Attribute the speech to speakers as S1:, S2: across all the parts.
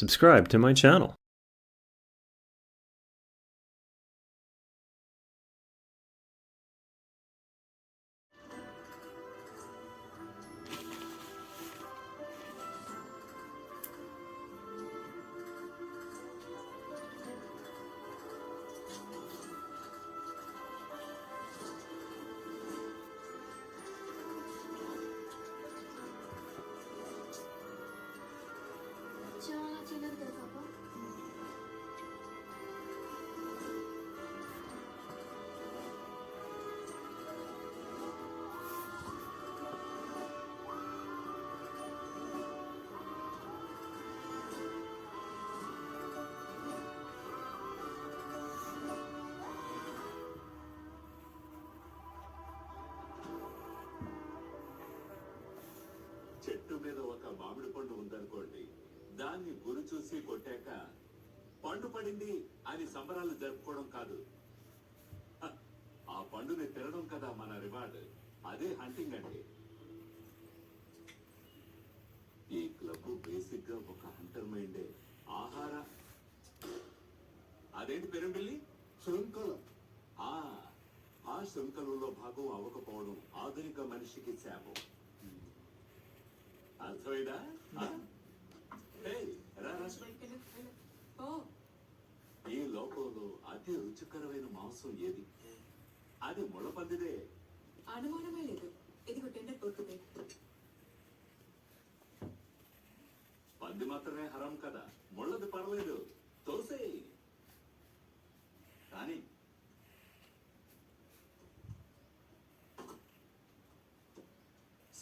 S1: subscribe to my channel.
S2: చాలా చిన్నది కదా పాప.
S3: చెట్టు మీద ఒక మామిడి పండు ఉందనుకోండి, దాన్ని గురి చూసి కొట్టాక పండు పడింది అని సంబరాలు జరుపుకోవడం కాదు, ఆ పండుని తినడం కదా మన రివార్డ్. అదే హంటింగ్ అంటే. ఈ క్లబ్ బేసిక్ గా ఒక హంటర్ మైండే. ఆహార అదేంటి పెరంబిల్లి
S4: శృంఖల.
S3: ఆ శృంఖలలో భాగం అవ్వకపోవడం ఆధునిక మనిషికి శాపం. అర్థమైందా? ఈ లోకంలో అతి రుచికరమైన మాంసం ఏది? అది ముళ్ళపందిదే.
S5: అనుమానమే లేదు. ఇదిగో టెండర్ కొట్టుదే.
S3: పంది మాత్రమే హరం కదా, ముళ్ళది పర్లేదు, తోసేయ్. కానీ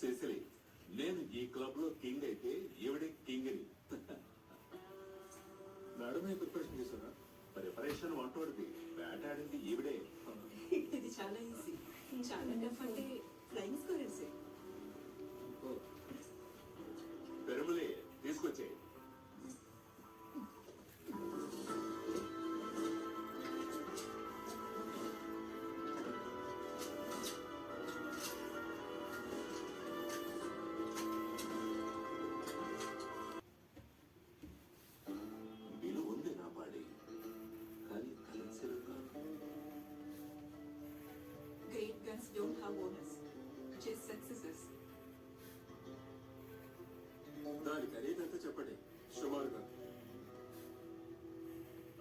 S3: సిసిలి, నేను ఈ క్లబ్ లో కింగ్ అయితే ఈవిడే కింగ్ ని.
S4: మేడమే ప్రిపరేషన్ చేశారా?
S3: ప్రిపరేషన్ వంటోడిది, వేటాడింది ఈవిడే.
S5: ఇది చాలా ఈజీ. చాలా టఫ్ అంటే ఫ్లయింగ్ స్క్వేర్సే.
S3: పెరుములే తీసుకొచ్చే.
S5: Great guns don't have owners. Chase successes.
S4: దాని ఖరీదంతా చెప్పండి సుమారుగా.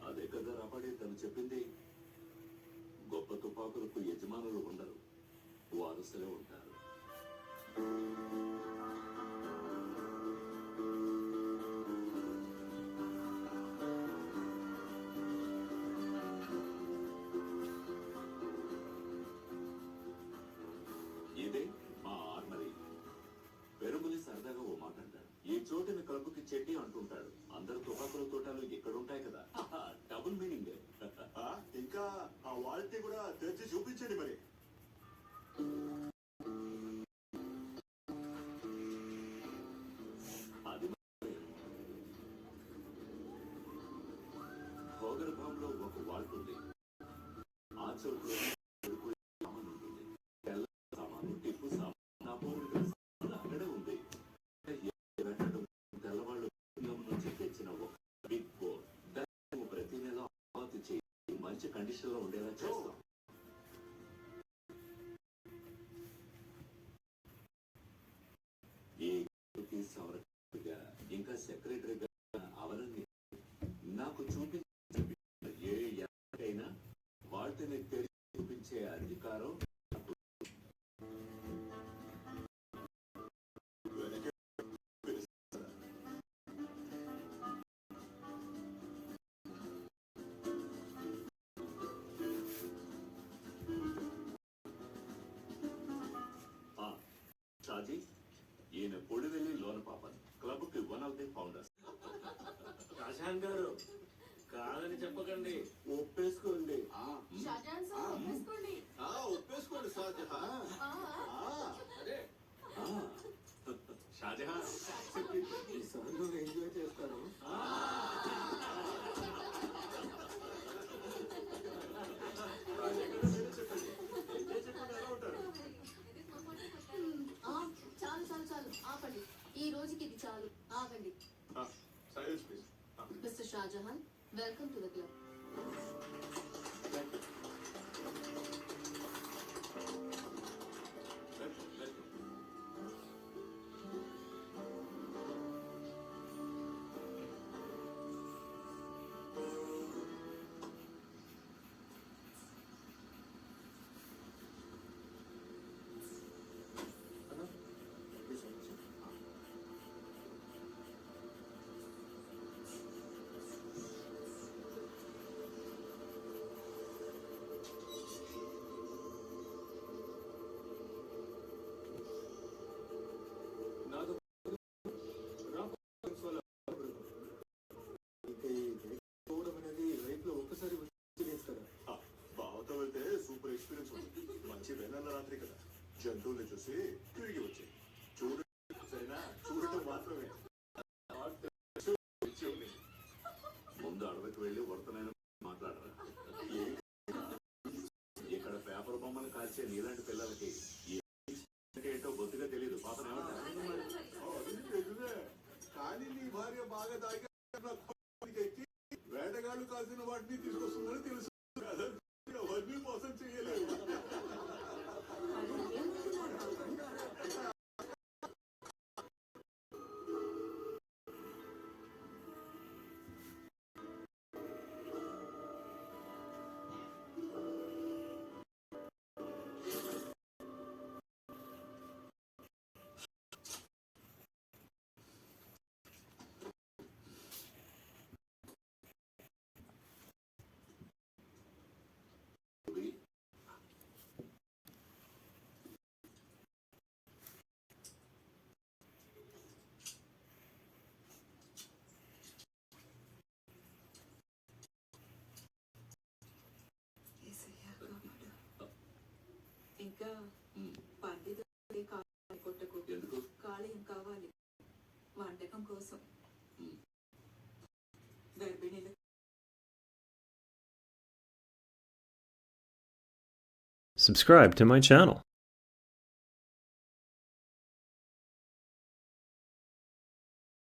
S3: అదే కదా రాబడి తను చెప్పింది. గొప్ప తుపాకులకు యజమానులు ఉండరు, వారసులే ఉంటారు. ఇదే మా ఆర్మరీ. పెరుములి సరదాగా ఓ మాట అంటాడు, ఈ చోటుని క్లబ్కి చెడ్డి అంటుంటాడు. అందరు తుపాకుల తోటలు ఇక్కడుంటాయి కదా. Double meaning.
S4: ఇంకా ఆ వాల్టీ కూడా తెచ్చి చూపించండి మరి.
S3: అది భూగర్భంలో ఒక వాల్ట్ ఉంది. ఆ చోటులో సామాన్ ఉంటుంది. తెల్ల సామాను, టిప్పు సామాను, నాపోలికల సామాను అక్కడే ఉంది. తెల్లవాళ్ళు నుంచి తెచ్చిన ఒక బిగ్ బోర్. దాన్ని ప్రతి నెల ఆవాతి చేసి మంచి కండిషన్ లో ఉండేలా చేస్తాం. ఈ సవరగా ఇంకా సెక్రటరీగా అవరని నాకు చూపించిన ఏ ఎక్కడైనా వాటిని తెలిసి చూపించే అధికారం. షాజీ, ఈయన పొడివెల్లి లోన పాపన్, క్లబ్ కి one of the founders.
S4: Rajan గారు కాదని చెప్పకండి, ఒప్పేసుకోండి.
S2: షాజహాన్ సార్ ఒప్పేసుకోండి.
S4: ఒప్పేసుకోండి షాజహాన్. అదే
S3: షాజహాన్
S4: ఈ సార్లు ఎంజాయ్ చేస్తారు.
S2: చాలు చాలు చాలు ఆపండి. ఈ రోజుకి ఇది చాలు, ఆగండి.
S4: Silence please.
S2: Shahjahan, welcome to the club.
S4: బావతో వెళ్తే సూపర్ ఎక్స్పీరియన్స్ ఉంది. మంచి వెన్నెల రాత్రి కదా, జంతువుల్ని చూసి తిరిగి వచ్చాయి. సరేనా, చూడటం మాత్రమే.
S3: ముందు అడవికి వెళ్ళి వర్తనైన మాట్లాడరా. ఇక్కడ పేపర్ బొమ్మలు కాల్చే నీలాంటి పిల్లలకి ఏంటో బొత్తిగా తెలియదు. పాపన ఏమంటారు?
S4: అది నిజమే. కానీ నీ భార్య బాగా తాగి వేటగాళ్ళు కాల్సిన వాటిని తీసుకొస్తుందని తెలుసు. అవన్నీ మోసం చేయలేదు.
S5: అది ఏమంటున్నారు? యేసయ్యా, కాపాడు. ఇంకా పంది కాలి కొట్టకు.
S3: ఎందుకు?
S5: కాళీయం కావాలి వంటకం కోసం. గర్భిణీలు
S1: Subscribe to my channel.